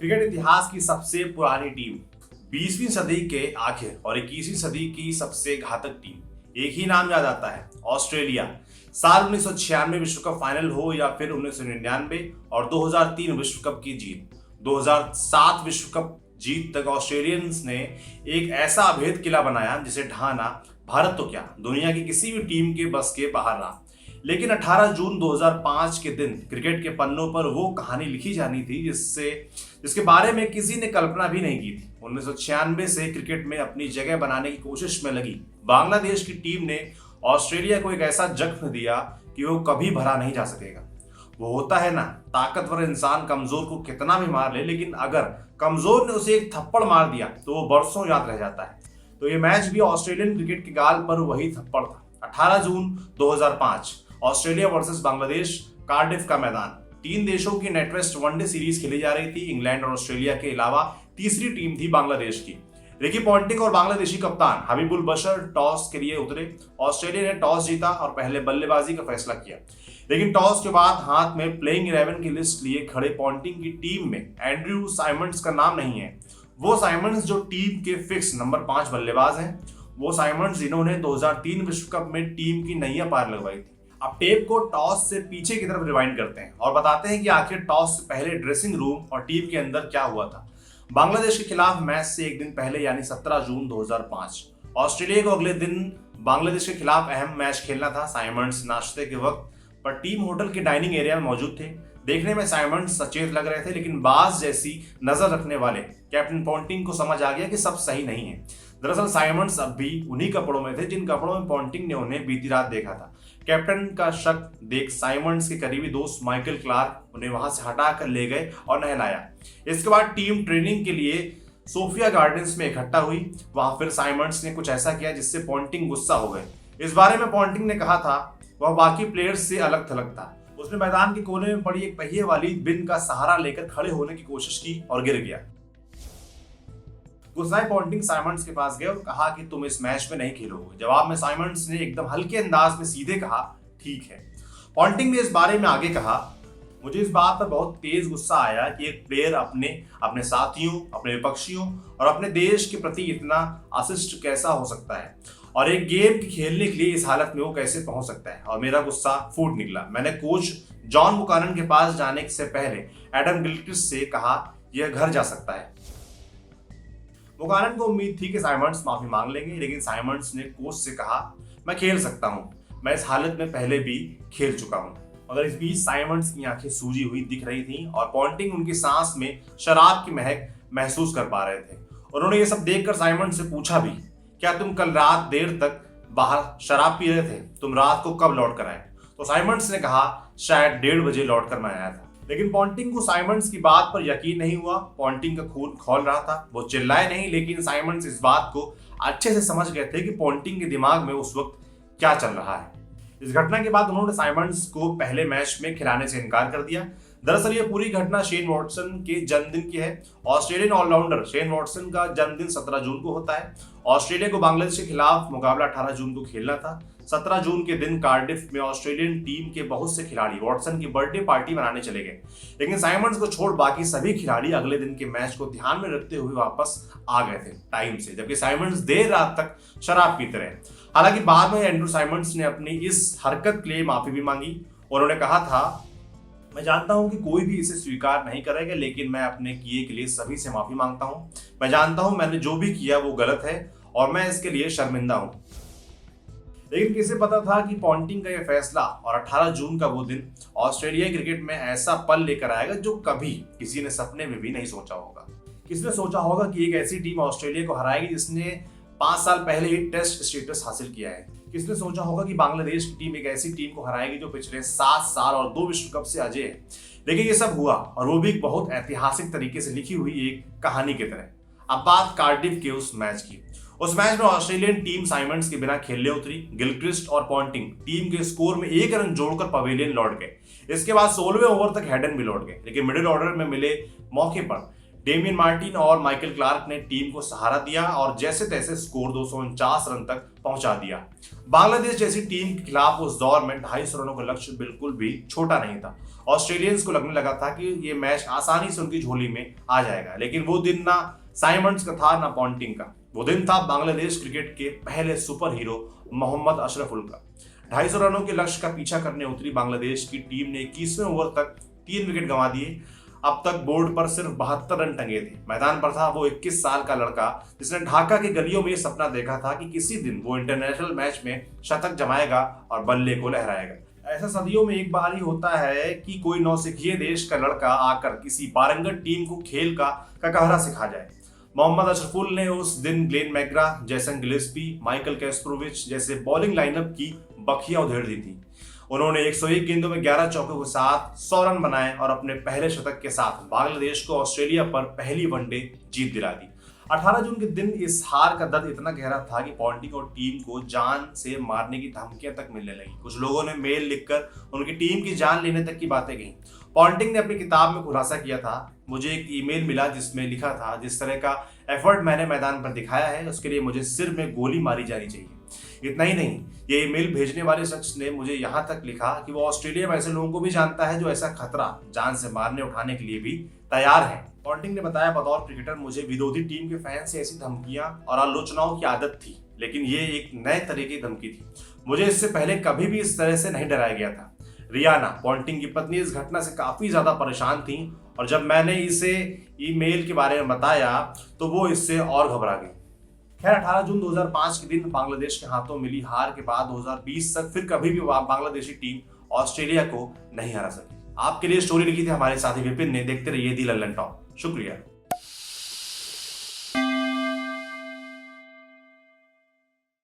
Cricket इतिहास की सबसे पुरानी टीम, 20वीं सदी के आखिर और 21वीं सदी की सबसे घातक टीम, एक ही नाम याद आता है, ऑस्ट्रेलिया। साल 1996 विश्व कप फाइनल हो या फिर 1999 और 2003 विश्व कप की जीत, 2007 विश्व कप जीत तक ऑस्ट्रेलियंस ने एक ऐसा अभेद किला बनाया जिसे ढहाना भारत तो क्या दुनिया की किसी भी टीम के बस के बाहर रहा। लेकिन 18 जून 2005 के दिन क्रिकेट के पन्नों पर वो कहानी लिखी जानी थी जिसके बारे में किसी ने कल्पना भी नहीं की थी। 1996 से क्रिकेट में अपनी जगह बनाने की कोशिश में लगी बांग्लादेश की टीम ने ऑस्ट्रेलिया को एक ऐसा जख्म दिया कि वो कभी भरा नहीं जा सकेगा। वो होता है ना, ताकतवर इंसान कमजोर को कितना भी मार ले, लेकिन अगर कमजोर ने उसे एक थप्पड़ मार दिया तो वो बरसों याद रह जाता है। तो ये मैच भी ऑस्ट्रेलियन क्रिकेट के गाल पर वही थप्पड़ था। 18 जून 2005 ऑस्ट्रेलिया वर्सेस बांग्लादेश, कार्डिफ का मैदान। 3 देशों की नेटवेस्ट वनडे सीरीज खेली जा रही थी। इंग्लैंड और ऑस्ट्रेलिया के अलावा तीसरी टीम थी बांग्लादेश की। रिकी पॉन्टिंग और बांग्लादेशी कप्तान हबीबुल बशर टॉस के लिए उतरे। ऑस्ट्रेलिया ने टॉस जीता और पहले बल्लेबाजी का फैसला किया, लेकिन टॉस के बाद हाथ में प्लेइंग 11 की लिस्ट लिए खड़े पॉन्टिंग की टीम में एंड्रयू साइमंड्स का नाम नहीं है। वो साइमंड्स जो टीम के फिक्स नंबर 5 बल्लेबाज हैं, वो साइमंड्स जिन्होंने 2003 विश्व कप में टीम की नैया पार लगवाई थी। अब टेप को टॉस से पीछे की तरफ रिवाइंड करते हैं और बताते हैं कि आखिर टॉस से पहले ड्रेसिंग रूम और टीम के अंदर क्या हुआ था। बांग्लादेश के खिलाफ मैच से एक दिन पहले यानी 17 जून 2005 ऑस्ट्रेलिया को अगले दिन बांग्लादेश के खिलाफ अहम मैच खेलना था। साइमंड्स नाश्ते के वक्त पर टीम होटल के डाइनिंग एरिया में मौजूद थे। देखने में साइमंड्स सचेत लग रहे थे, लेकिन बाज जैसी नजर रखने वाले कैप्टन पॉन्टिंग को समझ आ गया कि सब सही नहीं है। दरअसल साइमंड्स अब भी उन्हीं कपड़ों में थे जिन कपड़ों में पॉन्टिंग ने उन्हें बीती रात देखा था। कैप्टन का शक देख साइमंड्स के करीबी दोस्त माइकल क्लार्क उन्हें वहां से हटा कर ले गए और नहलाया। इसके बाद टीम ट्रेनिंग के लिए सोफिया गार्डन्स में इकट्ठा हुई। वहां फिर साइमंड्स ने कुछ ऐसा किया जिससे पॉन्टिंग गुस्सा हो गए। इस बारे में पॉन्टिंग ने कहा था वह बाकी प्लेयर्स से अलग थलग था। उसने मैदान के कोने में पड़ी एक पहिए वाली बिन का सहारा लेकर खड़े होने की कोशिश की और गिर गया। गुस्साए पॉन्टिंग साइमंड्स के पास गए और कहा कि तुम इस मैच में नहीं खेलोगे। जवाब में साइमंड्स ने एकदम हल्के अंदाज में सीधे कहा, ठीक है। पॉन्टिंग ने इस बारे में आगे कहा, मुझे इस बात पर बहुत तेज गुस्सा आया कि एक प्लेयर अपने साथियों, अपने विपक्षियों और अपने देश के प्रति इतना अशिष्ट कैसा हो सकता है और एक गेम खेलने के लिए इस हालत में वो कैसे पहुंच सकता है। और मेरा गुस्सा फूट निकला। मैंने कोच जॉन बुकानन के पास जाने से पहले एडम गिलक्रिस्ट से कहा यह घर जा सकता है। बुकानन को उम्मीद थी कि साइमंड्स माफी मांग लेंगे, लेकिन साइमंड्स ने कोच से कहा मैं खेल सकता हूं, मैं इस हालत में पहले भी खेल चुका हूं। मगर इस बीच साइमंड्स की आंखें सूजी हुई दिख रही थी और पॉन्टिंग उनकी सांस में शराब की महक महसूस कर पा रहे थे। उन्होंने ये सब देखकर साइमंड्स से पूछा भी, क्या तुम कल रात देर तक बाहर शराब पी रहे थे? तुम रात को कब लौट कर आए? तो साइमंड्स ने कहा शायद 1:30 बजे लौट कर मैं आया था। लेकिन पॉन्टिंग को साइमंड्स की बात पर यकीन नहीं हुआ। पॉन्टिंग का खून खौल रहा था। वो चिल्लाए नहीं, लेकिन साइमंड्स इस बात को अच्छे से समझ गए थे कि पॉन्टिंग के दिमाग में उस वक्त क्या चल रहा है। इस घटना के बाद उन्होंने साइमंड्स को पहले मैच में खिलाने से इनकार कर दिया। दरअसल ये पूरी घटना शेन वॉटसन के जन्मदिन की है। ऑस्ट्रेलियन ऑलराउंडर शेन वॉटसन का जन्मदिन 17 जून को होता है। ऑस्ट्रेलिया को बांग्लादेश के खिलाफ मुकाबला 18 जून को खेलना था। 17 जून के दिन कार्डिफ में ऑस्ट्रेलियन टीम के बहुत से खिलाड़ी वॉटसन की बर्थडे पार्टी मनाने चले गए, लेकिन साइमंड्स को छोड़ बाकी सभी खिलाड़ी अगले दिन के मैच को ध्यान में रखते हुए वापस आ गए थे टाइम से, जबकि साइमंड्स देर रात तक शराब पीते रहे। हालांकि बाद में एंड्रू साइमंड्स ने अपनी इस हरकत के लिए माफी भी मांगी। उन्होंने कहा था, मैं जानता हूं कि कोई भी इसे स्वीकार नहीं करेगा, लेकिन मैं अपने किए के लिए सभी से माफी मांगता हूं। मैं जानता हूं मैंने जो भी किया वो गलत है और मैं इसके लिए शर्मिंदा हूं। लेकिन किसे पता था कि पॉन्टिंग का यह फैसला और 18 जून का वो दिन ऑस्ट्रेलियाई क्रिकेट में ऐसा पल लेकर आएगा जो कभी किसी ने सपने में भी नहीं सोचा होगा। किसने सोचा होगा कि एक ऐसी टीम ऑस्ट्रेलिया को हराएगी जिसने 5 साल पहले ही टेस्ट स्टेटस हासिल किया है। किसने सोचा होगा कि बांग्लादेश की टीम एक ऐसी टीम को हराएगी जो पिछले 7 साल और 2 विश्व कप से अजय है। लेकिन ये सब हुआ और वो भी एक बहुत ऐतिहासिक तरीके से लिखी हुई एक कहानी की तरह। अब बात कार्डिफ के उस मैच की। उस मैच में ऑस्ट्रेलियन टीम साइमंड्स के बिना खेलने उतरी। गिलक्रिस्ट और पॉन्टिंग टीम के स्कोर में 1 रन जोड़कर पवेलियन लौट गए। इसके बाद 16वें ओवर तक हेडन भी लौट गए, लेकिन मिडिल ऑर्डर में मिले मौके पर डेमियन मार्टिन और माइकल क्लार्क ने टीम को सहारा दिया और जैसे तैसे स्कोर 249 रन तक पहुंचा दिया। बांग्लादेश जैसी टीम के खिलाफ उस दौर में 250 रनों का लक्ष्य बिल्कुल भी छोटा नहीं था। ऑस्ट्रेलियंस को लगने लगा था कि ये मैच आसानी से उनकी झोली में आ जाएगा, लेकिन वो दिन ना साइमंड्स का था ना पॉन्टिंग का। वो दिन था बांग्लादेश क्रिकेट के पहले सुपर हीरो मोहम्मद अशरफुल का। 250 रनों के लक्ष्य का पीछा करने उतरी बांग्लादेश की टीम ने 21वें ओवर तक 3 विकेट गंवा दिए। अब तक बोर्ड पर सिर्फ 72 रन टंगे थे। मैदान पर था वो 21 साल का लड़का जिसने ढाका के गलियों में ये सपना देखा था कि किसी दिन वो इंटरनेशनल मैच में शतक जमाएगा और बल्ले को लहराएगा। ऐसा सदियों में एक बार ही होता है कि कोई नौसिखिए देश का लड़का आकर किसी पारंगत टीम को खेल का कहरा सिखा जाए। मोहम्मद अशरफुल ने उस दिन ग्लेन मैकग्रा, जैसन गिलेस्पी, माइकल कैस्परोविच जैसे बॉलिंग लाइनअप की बखियां उधेड़ दी थी। उन्होंने 101 गेंदों में 11 चौकों के साथ 100 रन बनाए और अपने पहले शतक के साथ बांग्लादेश को ऑस्ट्रेलिया पर पहली वनडे जीत दिला दी। 18 जून के दिन इस हार का दर्द इतना गहरा था कि पॉन्टिंग और टीम को जान से मारने की धमकियां तक मिलने लगी। कुछ लोगों ने मेल लिखकर उनकी टीम की जान लेने तक की बातें कही। पॉन्टिंग ने अपनी किताब में खुलासा किया था, मुझे एक ईमेल मिला जिसमें लिखा था, जिस तरह का एफर्ट मैंने मैदान पर दिखाया है उसके लिए मुझे सिर में गोली मारी जानी चाहिए। इतना ही नहीं, ये ईमेल भेजने वाले शख्स ने मुझे यहाँ तक लिखा कि वो ऑस्ट्रेलिया में ऐसे लोगों को भी जानता है जो ऐसा खतरा जान से मारने उठाने के लिए भी तैयार है। पॉन्टिंग ने बताया, बतौर क्रिकेटर मुझे विरोधी टीम के फैन से ऐसी धमकियां और आलोचनाओं की आदत थी, लेकिन ये एक नए तरह की धमकी थी। मुझे इससे पहले कभी भी इस तरह से नहीं डराया गया था। रियाना, पॉन्टिंग की पत्नी, इस घटना से काफी ज्यादा परेशान थी और जब मैंने इसे ईमेल के बारे में बताया तो वो इससे और घबरा गई। खैर, 18 जून 2005 के दिन बांग्लादेश के हाथों मिली हार के बाद 2020 तक फिर कभी भी बांग्लादेशी टीम ऑस्ट्रेलिया को नहीं हरा सकी। आपके लिए स्टोरी लिखी थी हमारे साथी विपिन ने। देखते रहिए दी लल्लन टॉप। शुक्रिया।